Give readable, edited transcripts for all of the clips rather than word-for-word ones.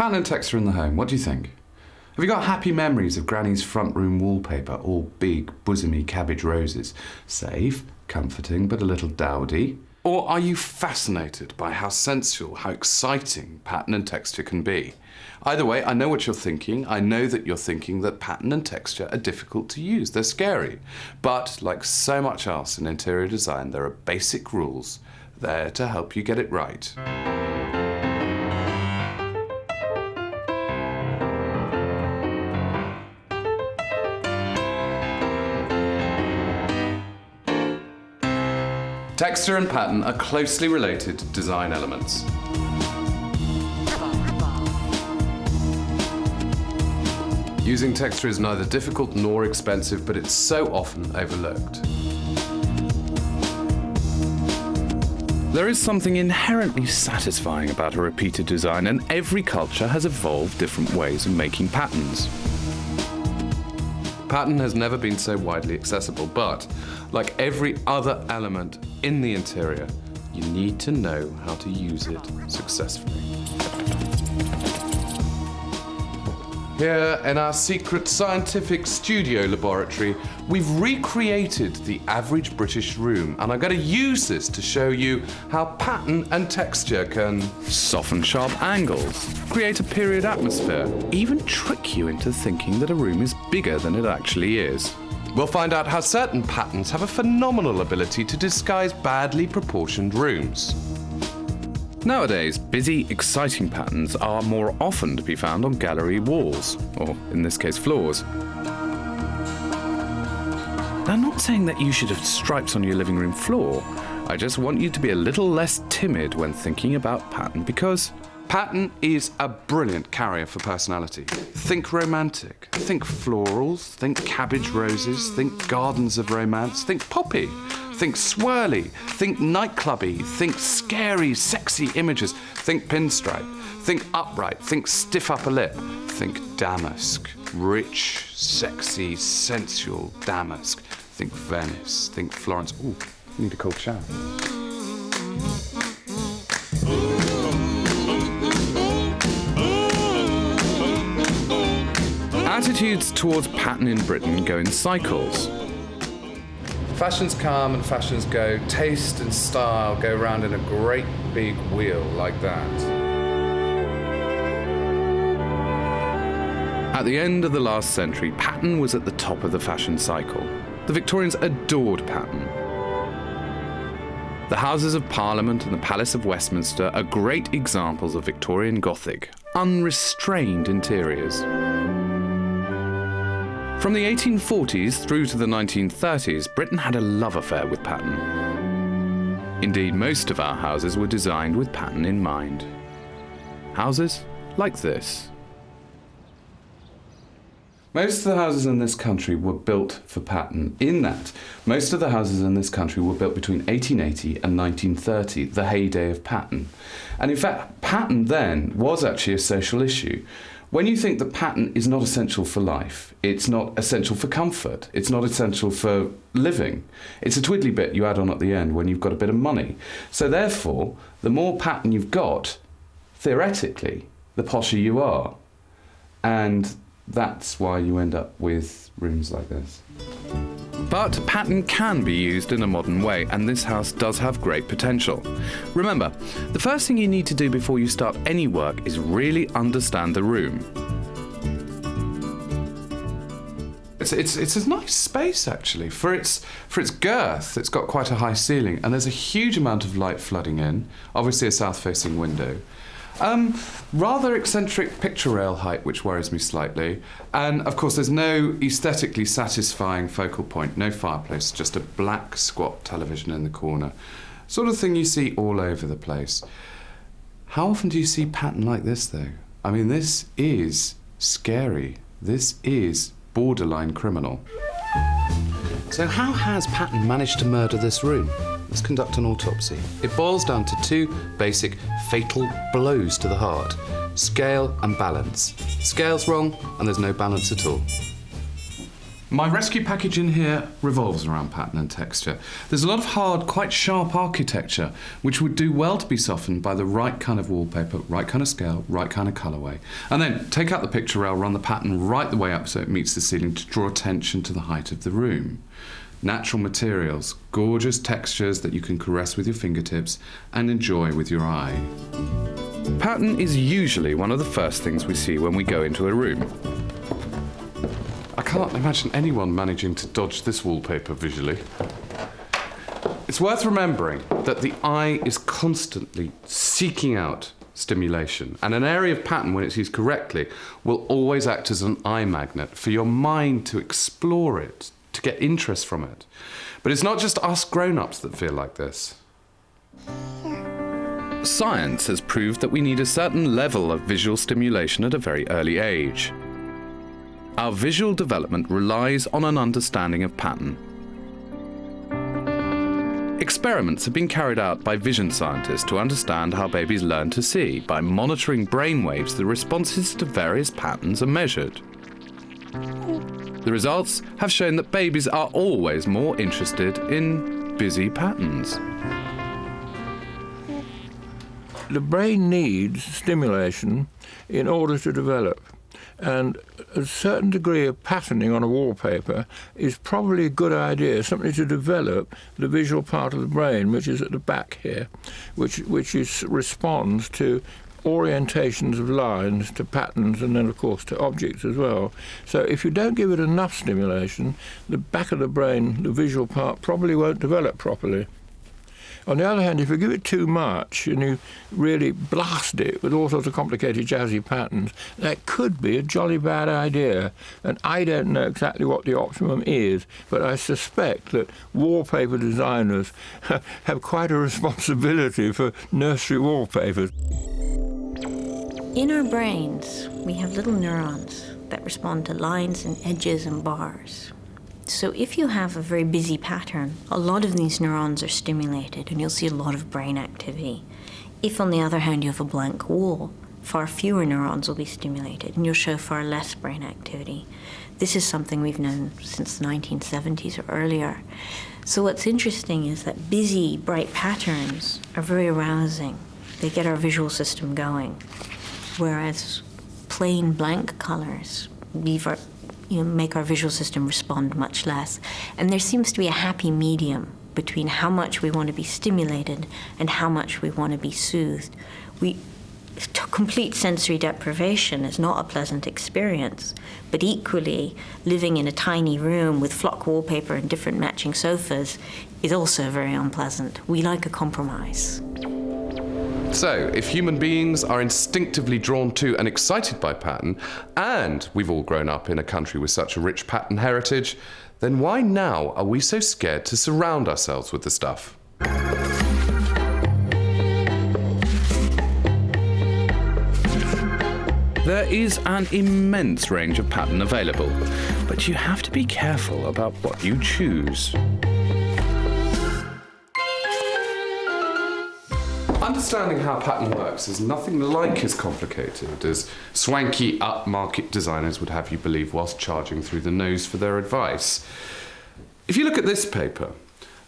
Pattern and texture in the home, what do you think? Have you got happy memories of Granny's front room wallpaper, all big, bosomy cabbage roses? Safe, comforting, but a little dowdy. Or are you fascinated by how sensual, how exciting pattern and texture can be? Either way, I know what you're thinking. I know that you're thinking that pattern and texture are difficult to use. They're scary. But like so much else in interior design, there are basic rules there to help you get it right. Texture and pattern are closely related design elements. Using texture is neither difficult nor expensive, but it's so often overlooked. There is something inherently satisfying about a repeated design, and every culture has evolved different ways of making patterns. Pattern has never been so widely accessible, but like every other element in the interior, you need to know how to use it successfully. Here in our secret scientific studio laboratory, we've recreated the average British room, and I'm going to use this to show you how pattern and texture can soften sharp angles, create a period atmosphere, even trick you into thinking that a room is bigger than it actually is. We'll find out how certain patterns have a phenomenal ability to disguise badly proportioned rooms. Nowadays, busy, exciting patterns are more often to be found on gallery walls, or in this case, floors. Now, I'm not saying that you should have stripes on your living room floor. I just want you to be a little less timid when thinking about pattern, because pattern is a brilliant carrier for personality. Think romantic, think florals, think cabbage roses, think gardens of romance, think poppy. Think swirly, think nightclubby, think scary, sexy images, think pinstripe, think upright, think stiff upper lip, think damask, rich, sexy, sensual damask, think Venice, think Florence. Ooh, I need a cold shower. Attitudes towards pattern in Britain go in cycles. Fashions come and fashions go. Taste and style go round in a great big wheel like that. At the end of the last century, pattern was at the top of the fashion cycle. The Victorians adored pattern. The Houses of Parliament and the Palace of Westminster are great examples of Victorian Gothic, unrestrained interiors. From the 1840s through to the 1930s, Britain had a love affair with pattern. Indeed, most of our houses were designed with pattern in mind. Houses like this. Most of the houses in this country were built for pattern. In that, most of the houses in this country were built between 1880 and 1930, the heyday of pattern. And in fact, pattern then was actually a social issue. When you think that pattern is not essential for life, it's not essential for comfort, it's not essential for living, it's a twiddly bit you add on at the end when you've got a bit of money. So therefore, the more pattern you've got, theoretically, the posher you are. And that's why you end up with rooms like this. But pattern can be used in a modern way, and this house does have great potential. Remember, the first thing you need to do before you start any work is really understand the room. It's a nice space, actually. For its girth, it's got quite a high ceiling, and there's a huge amount of light flooding in, obviously a south-facing window. Rather eccentric picture rail height, which worries me slightly. And of course, there's no aesthetically satisfying focal point, no fireplace, just a black squat television in the corner. Sort of thing you see all over the place. How often do you see pattern like this, though? I mean, this is scary. This is borderline criminal. So how has pattern managed to murder this room? Let's conduct an autopsy. It boils down to two basic fatal blows to the heart: scale and balance. Scale's wrong, and there's no balance at all. My rescue package in here revolves around pattern and texture. There's a lot of hard, quite sharp architecture, which would do well to be softened by the right kind of wallpaper, right kind of scale, right kind of colourway. And then take out the picture rail, run the pattern right the way up so it meets the ceiling to draw attention to the height of the room. Natural materials, gorgeous textures that you can caress with your fingertips and enjoy with your eye. Pattern is usually one of the first things we see when we go into a room. I can't imagine anyone managing to dodge this wallpaper visually. It's worth remembering that the eye is constantly seeking out stimulation, and an area of pattern, when it's used correctly, will always act as an eye magnet for your mind to explore it, to get interest from it. But it's not just us grown-ups that feel like this. Science has proved that we need a certain level of visual stimulation at a very early age. Our visual development relies on an understanding of pattern. Experiments have been carried out by vision scientists to understand how babies learn to see. By monitoring brain waves, the responses to various patterns are measured. The results have shown that babies are always more interested in busy patterns. The brain needs stimulation in order to develop. And a certain degree of patterning on a wallpaper is probably a good idea, something to develop the visual part of the brain, which is at the back here, which responds to orientations of lines, to patterns, and then, of course, to objects as well. So if you don't give it enough stimulation, the back of the brain, the visual part, probably won't develop properly. On the other hand, if you give it too much and you really blast it with all sorts of complicated jazzy patterns, that could be a jolly bad idea. And I don't know exactly what the optimum is, but I suspect that wallpaper designers have quite a responsibility for nursery wallpapers. In our brains, we have little neurons that respond to lines and edges and bars. So if you have a very busy pattern, a lot of these neurons are stimulated and you'll see a lot of brain activity. If, on the other hand, you have a blank wall, far fewer neurons will be stimulated and you'll show far less brain activity. This is something we've known since the 1970s or earlier. So what's interesting is that busy, bright patterns are very arousing. They get our visual system going, whereas plain blank colors make our visual system respond much less. And there seems to be a happy medium between how much we want to be stimulated and how much we want to be soothed. Complete sensory deprivation is not a pleasant experience, but equally, living in a tiny room with flock wallpaper and different matching sofas is also very unpleasant. We like a compromise. So, if human beings are instinctively drawn to and excited by pattern, and we've all grown up in a country with such a rich pattern heritage, then why now are we so scared to surround ourselves with the stuff? There is an immense range of pattern available, but you have to be careful about what you choose. Understanding how pattern works is nothing like as complicated as swanky upmarket designers would have you believe whilst charging through the nose for their advice. If you look at this paper,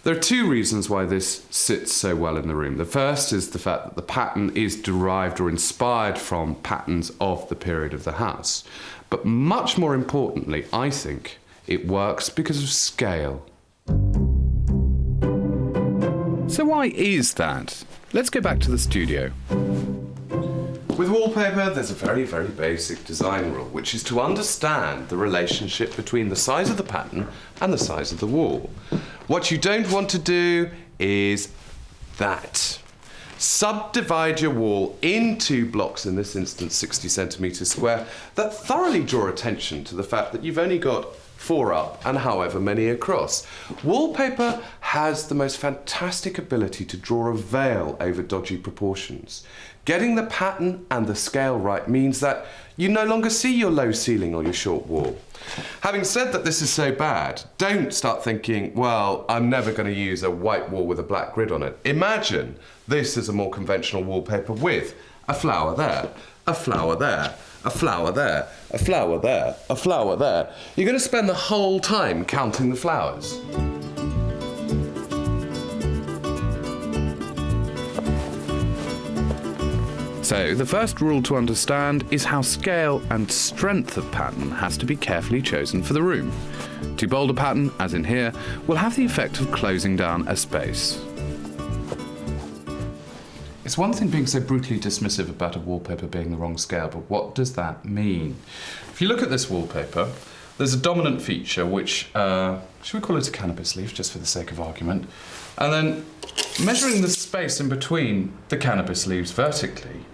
there are two reasons why this sits so well in the room. The first is the fact that the pattern is derived or inspired from patterns of the period of the house. But much more importantly, I think, it works because of scale. So why is that? Let's go back to the studio. With wallpaper, there's a very, very basic design rule, which is to understand the relationship between the size of the pattern and the size of the wall. What you don't want to do is that. Subdivide your wall into blocks, in this instance 60 centimetres square, that thoroughly draw attention to the fact that you've only got 4 up and however many across. Wallpaper has the most fantastic ability to draw a veil over dodgy proportions. Getting the pattern and the scale right means that you no longer see your low ceiling or your short wall. Having said that this is so bad, don't start thinking, well, I'm never going to use a white wall with a black grid on it. Imagine this is a more conventional wallpaper with a flower there, a flower there, a flower there, a flower there, a flower there. You're going to spend the whole time counting the flowers. So, the first rule to understand is how scale and strength of pattern has to be carefully chosen for the room. Too bold a pattern, as in here, will have the effect of closing down a space. It's one thing being so brutally dismissive about a wallpaper being the wrong scale, but what does that mean? If you look at this wallpaper, there's a dominant feature which, should we call it a cannabis leaf, just for the sake of argument? And then, measuring the space in between the cannabis leaves vertically,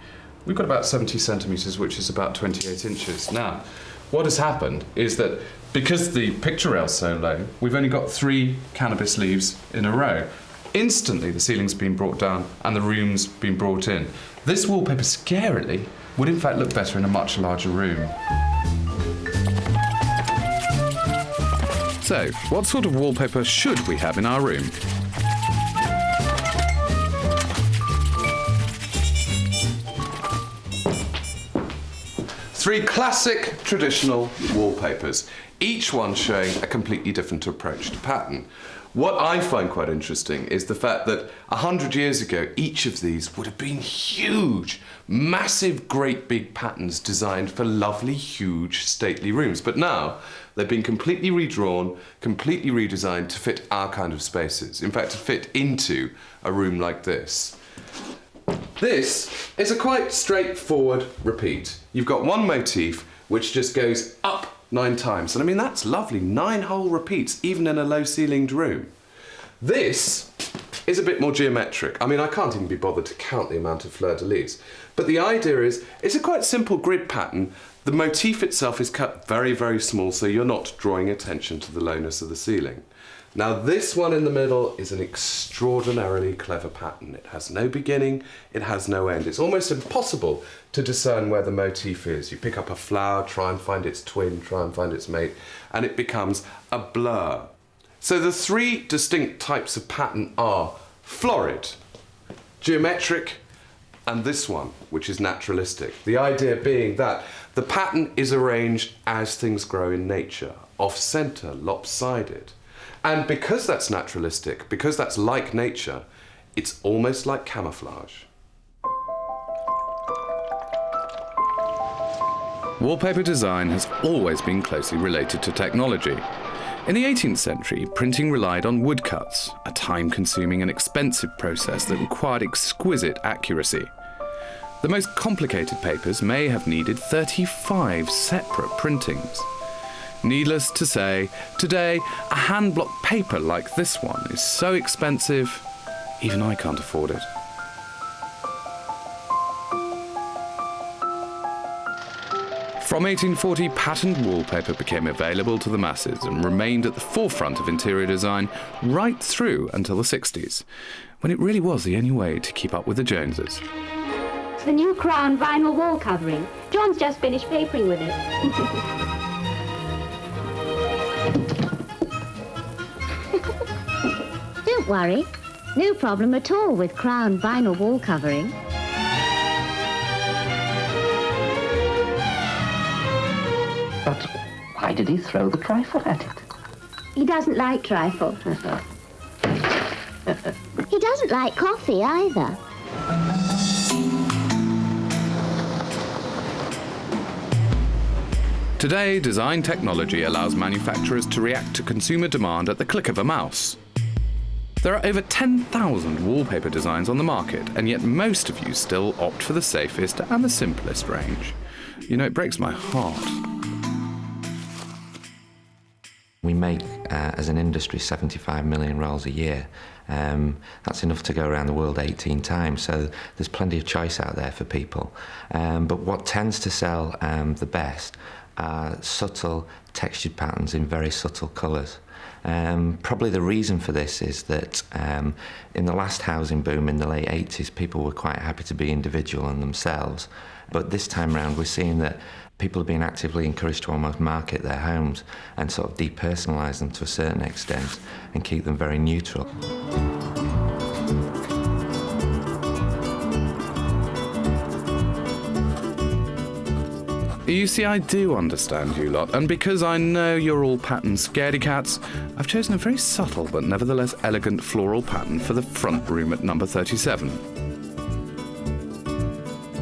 we've got about 70 centimetres, which is about 28 inches. Now, what has happened is that because the picture rail's so low, we've only got 3 cannabis leaves in a row. Instantly, the ceiling's been brought down and the room's been brought in. This wallpaper, scarily, would in fact look better in a much larger room. So, what sort of wallpaper should we have in our room? Three classic traditional wallpapers, each one showing a completely different approach to pattern. What I find quite interesting is the fact that 100 years ago, each of these would have been huge, massive, great big patterns designed for lovely, huge, stately rooms. But now, they've been completely redrawn, completely redesigned to fit our kind of spaces. In fact, to fit into a room like this. This is a quite straightforward repeat. You've got one motif which just goes up 9 times. And I mean, that's lovely, 9 whole repeats, even in a low-ceilinged room. This is a bit more geometric. I mean, I can't even be bothered to count the amount of fleur-de-lis. But the idea is, it's a quite simple grid pattern. The motif itself is cut very, very small, so you're not drawing attention to the lowness of the ceiling. Now, this one in the middle is an extraordinarily clever pattern. It has no beginning, it has no end. It's almost impossible to discern where the motif is. You pick up a flower, try and find its twin, try and find its mate, and it becomes a blur. So the 3 distinct types of pattern are florid, geometric, and this one, which is naturalistic. The idea being that the pattern is arranged as things grow in nature, off-centre, lopsided. And because that's naturalistic, because that's like nature, it's almost like camouflage. Wallpaper design has always been closely related to technology. In the 18th century, printing relied on woodcuts, a time-consuming and expensive process that required exquisite accuracy. The most complicated papers may have needed 35 separate printings. Needless to say, today, a hand-block paper like this one is so expensive, even I can't afford it. From 1840, patterned wallpaper became available to the masses and remained at the forefront of interior design right through until the 60s, when it really was the only way to keep up with the Joneses. The new Crown vinyl wall covering. John's just finished papering with it. Don't worry. No problem at all with Crown vinyl wall covering. But why did he throw the trifle at it? He doesn't like trifle. He doesn't like coffee either. Today, design technology allows manufacturers to react to consumer demand at the click of a mouse. There are over 10,000 wallpaper designs on the market, and yet most of you still opt for the safest and the simplest range. You know, it breaks my heart. We make, as an industry, 75 million rolls a year. That's enough to go around the world 18 times, so there's plenty of choice out there for people. But what tends to sell the best are subtle textured patterns in very subtle colours. Probably the reason for this is that in the last housing boom in the late 80s, people were quite happy to be individual and themselves. But this time round, we're seeing that people are being actively encouraged to almost market their homes and sort of depersonalise them to a certain extent and keep them very neutral. You see, I do understand you lot, and because I know you're all pattern scaredy cats, I've chosen a very subtle but nevertheless elegant floral pattern for the front room at number 37.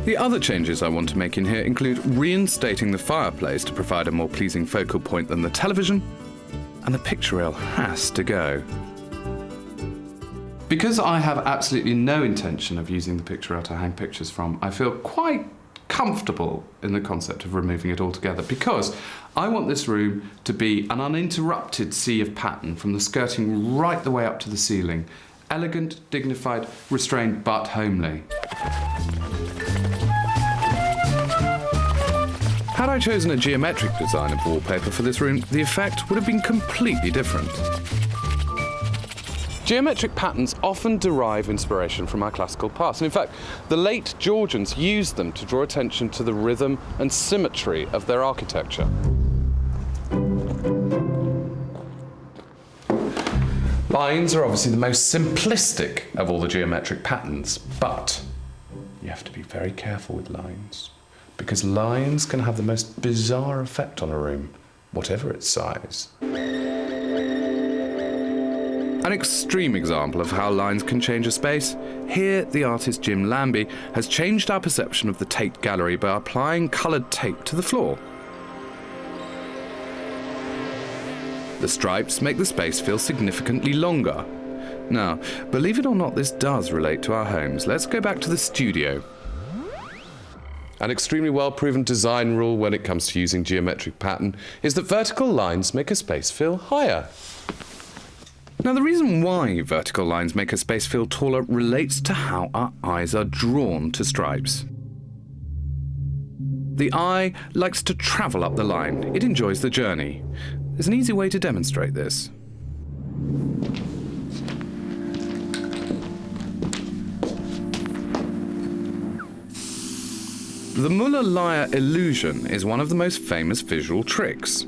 The other changes I want to make in here include reinstating the fireplace to provide a more pleasing focal point than the television, and the picture rail has to go. Because I have absolutely no intention of using the picture rail to hang pictures from, I feel quite comfortable in the concept of removing it altogether, because I want this room to be an uninterrupted sea of pattern from the skirting right the way up to the ceiling. Elegant, dignified, restrained, but homely. Had I chosen a geometric design of wallpaper for this room, the effect would have been completely different. Geometric patterns often derive inspiration from our classical past, and in fact, the late Georgians used them to draw attention to the rhythm and symmetry of their architecture. Lines are obviously the most simplistic of all the geometric patterns, but you have to be very careful with lines, because lines can have the most bizarre effect on a room, whatever its size. An extreme example of how lines can change a space. Here, the artist Jim Lambie has changed our perception of the Tate Gallery by applying coloured tape to the floor. The stripes make the space feel significantly longer. Now, believe it or not, this does relate to our homes. Let's go back to the studio. An extremely well-proven design rule when it comes to using geometric pattern is that vertical lines make a space feel higher. Now, the reason why vertical lines make a space feel taller relates to how our eyes are drawn to stripes. The eye likes to travel up the line. It enjoys the journey. There's an easy way to demonstrate this. The Muller-Lyer illusion is one of the most famous visual tricks.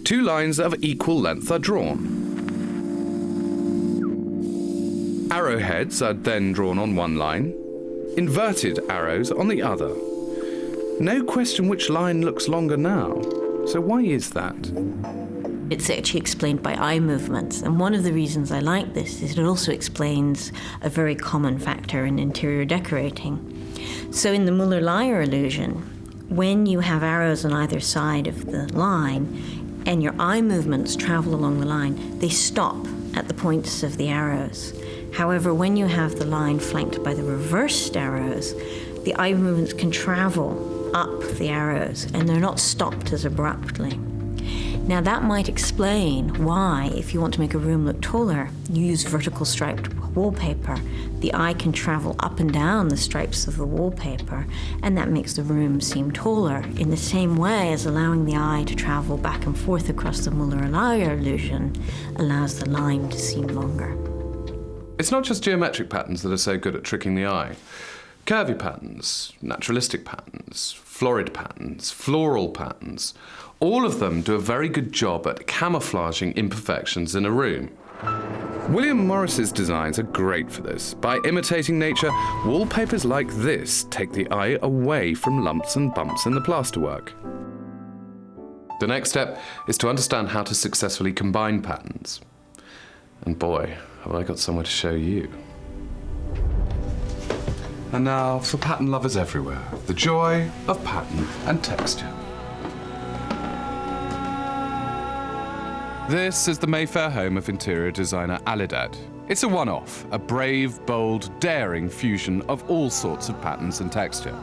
Two lines of equal length are drawn. Arrowheads are then drawn on one line, inverted arrows on the other. No question which line looks longer now. So why is that? It's actually explained by eye movements, and one of the reasons I like this is it also explains a very common factor in interior decorating. So in the Muller-Lyer illusion, when you have arrows on either side of the line and your eye movements travel along the line, they stop at the points of the arrows. However, when you have the line flanked by the reversed arrows, the eye movements can travel up the arrows and they're not stopped as abruptly. Now that might explain why, if you want to make a room look taller, you use vertical striped wallpaper. The eye can travel up and down the stripes of the wallpaper, and that makes the room seem taller, in the same way as allowing the eye to travel back and forth across the Muller-Lyer illusion allows the line to seem longer. It's not just geometric patterns that are so good at tricking the eye. Curvy patterns, naturalistic patterns, florid patterns, floral patterns, all of them do a very good job at camouflaging imperfections in a room. William Morris's designs are great for this. By imitating nature, wallpapers like this take the eye away from lumps and bumps in the plasterwork. The next step is to understand how to successfully combine patterns. And boy, have I got somewhere to show you. And now for pattern lovers everywhere, the joy of pattern and texture. This is the Mayfair home of interior designer Alidad. It's a one-off, a brave, bold, daring fusion of all sorts of patterns and texture.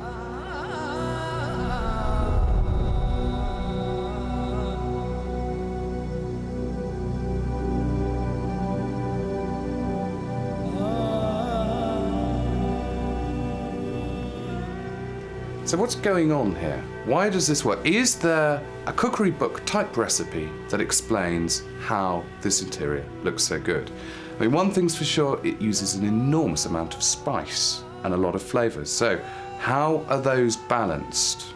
So what's going on here? Why does this work? Is there a cookery book type recipe that explains how this interior looks so good? I mean, one thing's for sure, it uses an enormous amount of spice and a lot of flavours. So how are those balanced?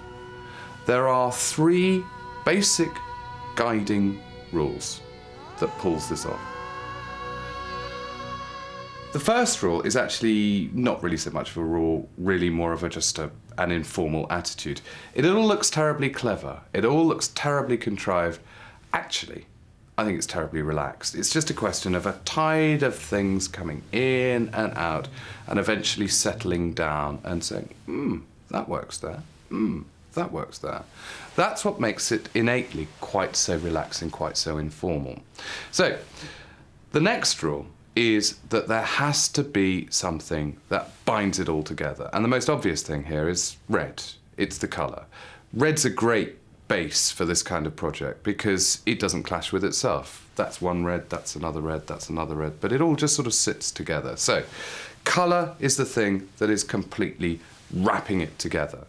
There are 3 basic guiding rules that pulls this off. The first rule is actually not really so much of a rule, really more of just a and informal attitude. It all looks terribly clever. It all looks terribly contrived. Actually, I think it's terribly relaxed. It's just a question of a tide of things coming in and out and eventually settling down and saying, that works there. That works there. That's what makes it innately quite so relaxing, quite so informal. So, the next rule is that there has to be something that binds it all together. And the most obvious thing here is red. It's the colour. Red's a great base for this kind of project because it doesn't clash with itself. That's one red, that's another red, that's another red, but it all just sort of sits together. So, colour is the thing that is completely wrapping it together.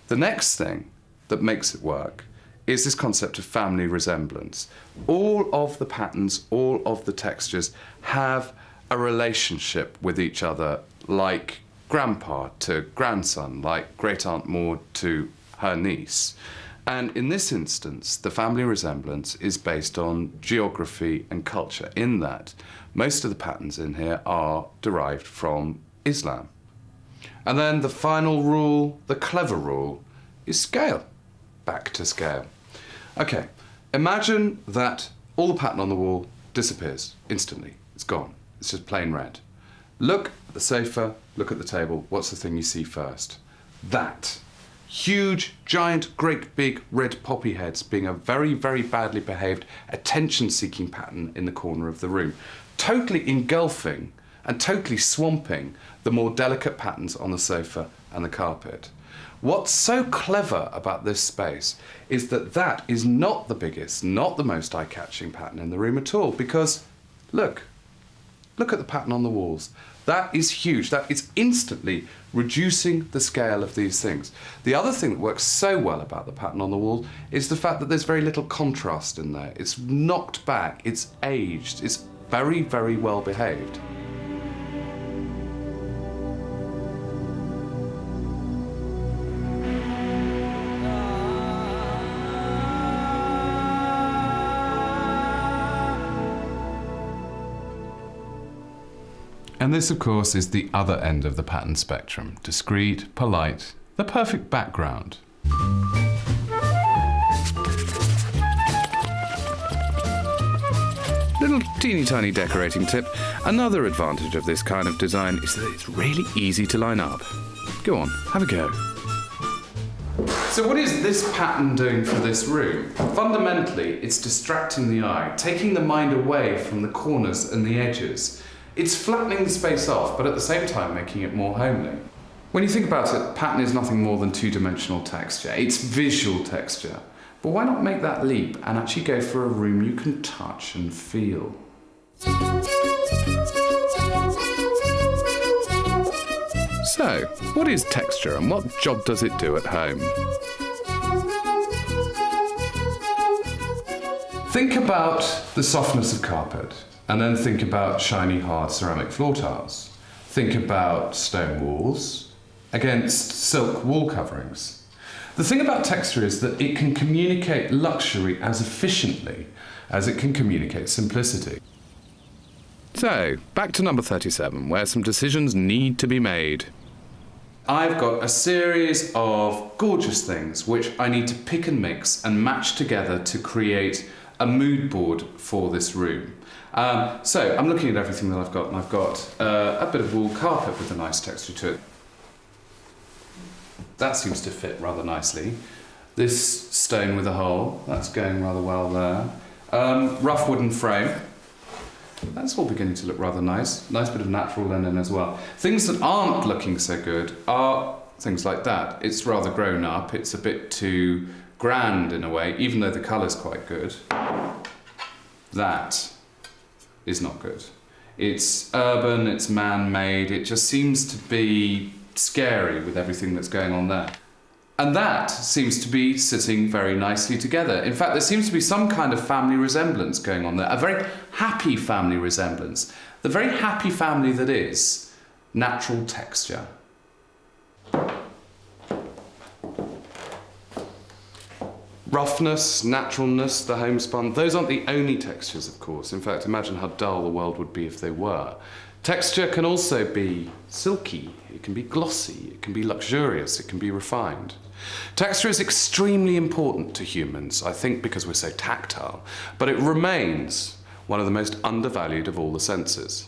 The next thing that makes it work is this concept of family resemblance. All of the patterns, all of the textures have a relationship with each other, like grandpa to grandson, like great-aunt Maud to her niece. And in this instance, the family resemblance is based on geography and culture, in that most of the patterns in here are derived from Islam. And then the final rule, the clever rule, is scale. Back to scale. Okay, imagine that all the pattern on the wall disappears instantly. It's gone. It's just plain red. Look at the sofa, look at the table. What's the thing you see first? That. Huge, giant, great big red poppy heads being a very, very badly behaved, attention-seeking pattern in the corner of the room. Totally engulfing and totally swamping the more delicate patterns on the sofa and the carpet. What's so clever about this space is that that is not the biggest, not the most eye-catching pattern in the room at all, because look at the pattern on the walls. That is huge. That is instantly reducing the scale of these things. The other thing that works so well about the pattern on the wall is the fact that there's very little contrast in there. It's knocked back, it's aged, it's very, very well behaved. And this, of course, is the other end of the pattern spectrum. Discreet, polite, the perfect background. Little teeny tiny decorating tip. Another advantage of this kind of design is that it's really easy to line up. Go on, have a go. So what is this pattern doing for this room? Fundamentally, it's distracting the eye, taking the mind away from the corners and the edges. It's flattening the space off, but at the same time making it more homely. When you think about it, pattern is nothing more than two-dimensional texture. It's visual texture. But why not make that leap and actually go for a room you can touch and feel? So, what is texture and what job does it do at home? Think about the softness of carpet. And then think about shiny, hard ceramic floor tiles. Think about stone walls against silk wall coverings. The thing about texture is that it can communicate luxury as efficiently as it can communicate simplicity. So, back to number 37, where some decisions need to be made. I've got a series of gorgeous things which I need to pick and mix and match together to create a mood board for this room. So I'm looking at everything that I've got, and I've got a bit of wool carpet with a nice texture to it. That seems to fit rather nicely. This stone with a hole, that's going rather well there. Rough wooden frame. That's all beginning to look rather nice. Nice bit of natural linen as well. Things that aren't looking so good are things like that. It's rather grown up, it's a bit too grand in a way, even though the colour's quite good. That is not good. It's urban, it's man-made, it just seems to be scary with everything that's going on there. And that seems to be sitting very nicely together. In fact, there seems to be some kind of family resemblance going on there, a very happy family resemblance. The very happy family that is natural texture. Roughness, naturalness, the homespun, those aren't the only textures, of course. In fact, imagine how dull the world would be if they were. Texture can also be silky, it can be glossy, it can be luxurious, it can be refined. Texture is extremely important to humans, I think because we're so tactile, but it remains one of the most undervalued of all the senses.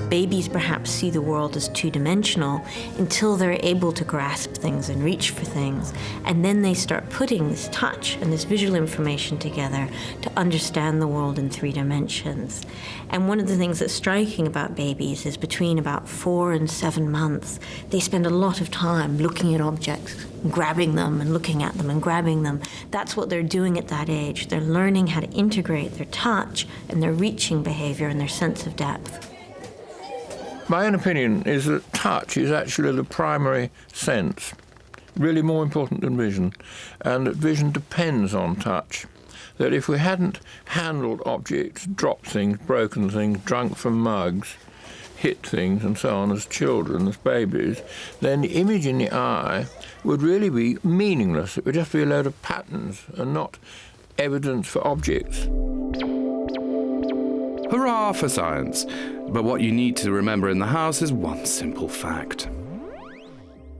Babies perhaps see the world as two-dimensional until they're able to grasp things and reach for things, and then they start putting this touch and this visual information together to understand the world in 3 dimensions. And one of the things that's striking about babies is between about 4 and 7 months, they spend a lot of time looking at objects, grabbing them and looking at them and grabbing them. That's what they're doing at that age. They're learning how to integrate their touch and their reaching behavior and their sense of depth. My own opinion is that touch is actually the primary sense, really more important than vision, and that vision depends on touch. That if we hadn't handled objects, dropped things, broken things, drunk from mugs, hit things and so on as children, as babies, then the image in the eye would really be meaningless. It would just be a load of patterns and not evidence for objects. Hurrah for science! But what you need to remember in the house is one simple fact.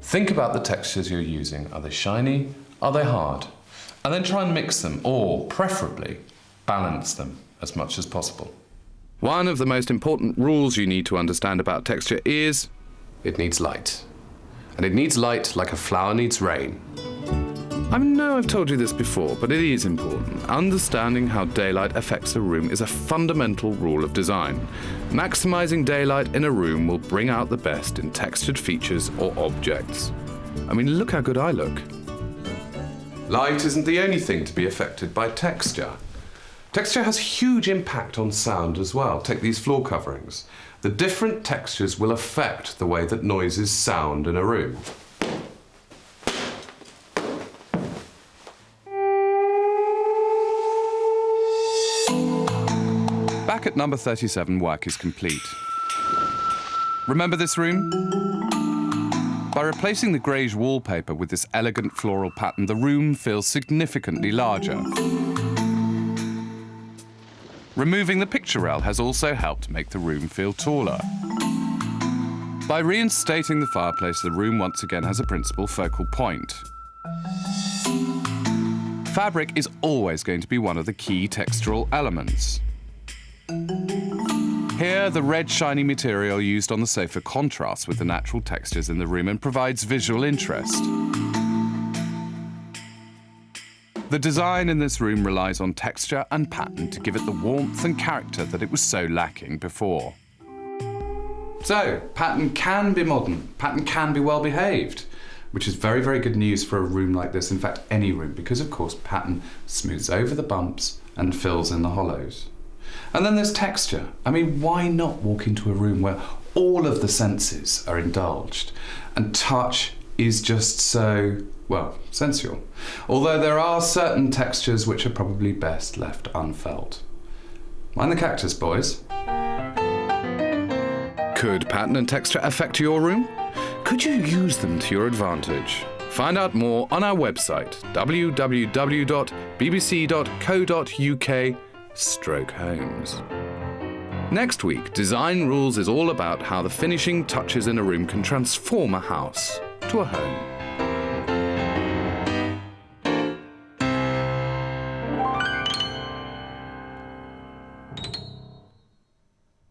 Think about the textures you're using. Are they shiny? Are they hard? And then try and mix them, or preferably balance them as much as possible. One of the most important rules you need to understand about texture is it needs light. And it needs light like a flower needs rain. I know I've told you this before, but it is important. Understanding how daylight affects a room is a fundamental rule of design. Maximizing daylight in a room will bring out the best in textured features or objects. I mean, look how good I look. Light isn't the only thing to be affected by texture. Texture has huge impact on sound as well. Take these floor coverings. The different textures will affect the way that noises sound in a room. Back at number 37, work is complete. Remember this room? By replacing the greige wallpaper with this elegant floral pattern, the room feels significantly larger. Removing the picture rail has also helped make the room feel taller. By reinstating the fireplace, the room once again has a principal focal point. Fabric is always going to be one of the key textural elements. Here, the red shiny material used on the sofa contrasts with the natural textures in the room and provides visual interest. The design in this room relies on texture and pattern to give it the warmth and character that it was so lacking before. So, pattern can be modern, pattern can be well behaved, which is very, very good news for a room like this, in fact any room, because of course pattern smooths over the bumps and fills in the hollows. And then there's texture. I mean, why not walk into a room where all of the senses are indulged and touch is just so, well, sensual. Although there are certain textures which are probably best left unfelt. Mind the cactus, boys. Could pattern and texture affect your room? Could you use them to your advantage? Find out more on our website, www.bbc.co.uk/homes. Next week, Design Rules is all about how the finishing touches in a room can transform a house to a home.